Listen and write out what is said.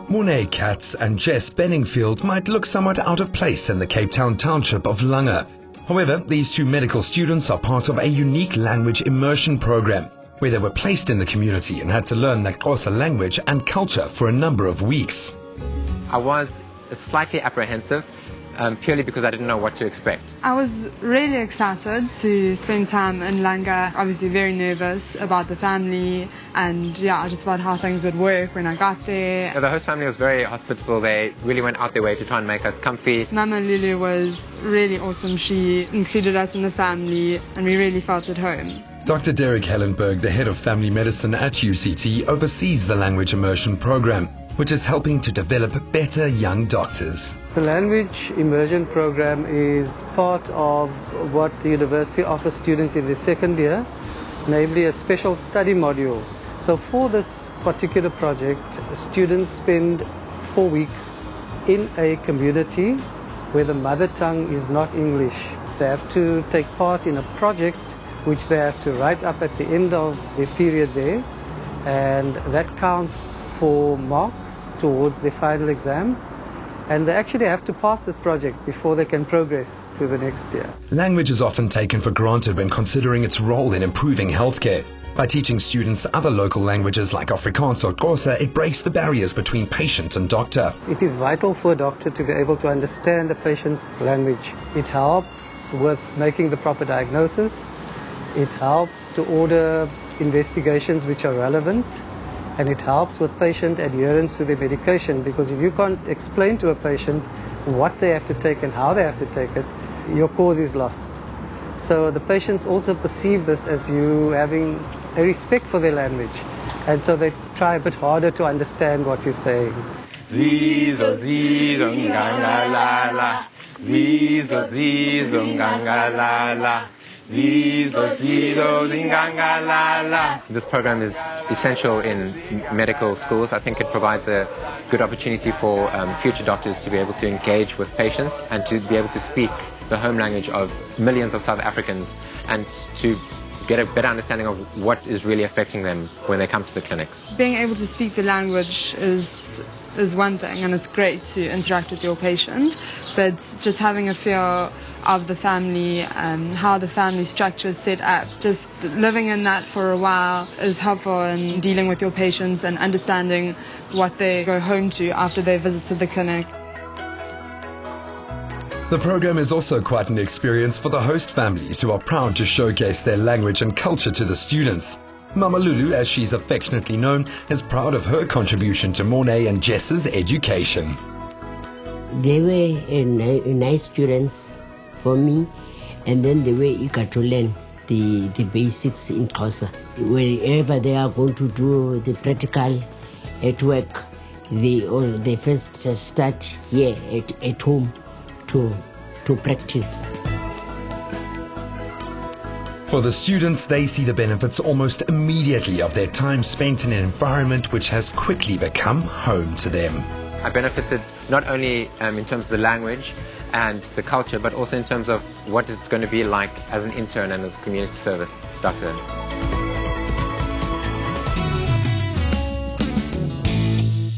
Mornay Katz and Jess Benningfield might look somewhat out of place in the Cape Town township of Langa. However, these two medical students are part of a unique language immersion program, where they were placed in the community and had to learn the Xhosa language and culture for a number of weeks. I was slightly apprehensive, purely because I didn't know what to expect. I was really excited to spend time in Langa, obviously very nervous about the family and just about how things would work when I got there. The host family was very hospitable. They really went out their way to try and make us comfy. Mama Lulu was really awesome. She included us in the family and we really felt at home. Dr. Derek Hellenberg, the head of family medicine at UCT, oversees the language immersion program, which is helping to develop better young doctors. The language immersion program is part of what the university offers students in the second year, namely a special study module. So for this particular project, students spend 4 weeks in a community where the mother tongue is not English. They have to take part in a project which they have to write up at the end of the period there, and that counts for marks towards the final exam, and they actually have to pass this project before they can progress to the next year. Language is often taken for granted when considering its role in improving healthcare. By teaching students other local languages like Afrikaans or Xhosa, it breaks the barriers between patient and doctor. It is vital for a doctor to be able to understand the patient's language. It helps with making the proper diagnosis. It helps to order investigations which are relevant, and it helps with patient adherence to the medication, because if you can't explain to a patient what they have to take and how they have to take it, your cause is lost. So the patients also perceive this as you having a respect for their language, and so they try a bit harder to understand what you're saying. Zizo, zizo, nganga, la, la. Zizo, zizo, nganga, la, la. This program is essential in medical schools. I think it provides a good opportunity for future doctors to be able to engage with patients and to be able to speak the home language of millions of South Africans and to get a better understanding of what is really affecting them when they come to the clinics. Being able to speak the language is one thing, and it's great to interact with your patient, but just having a feel of the family and how the family structure is set up, just living in that for a while is helpful in dealing with your patients and understanding what they go home to after they visit the clinic. The program is also quite an experience for the host families, who are proud to showcase their language and culture to the students. Mama Lulu, as she's affectionately known, is proud of her contribution to Mornay and Jess's education. They were nice students for me, and then they were eager to learn the basics in Xhosa. Wherever they are going to do the practical at work, they first start here at home to practice. For the students, they see the benefits almost immediately of their time spent in an environment which has quickly become home to them. I benefited not only in terms of the language and the culture, but also in terms of what it's going to be like as an intern and as a community service doctor.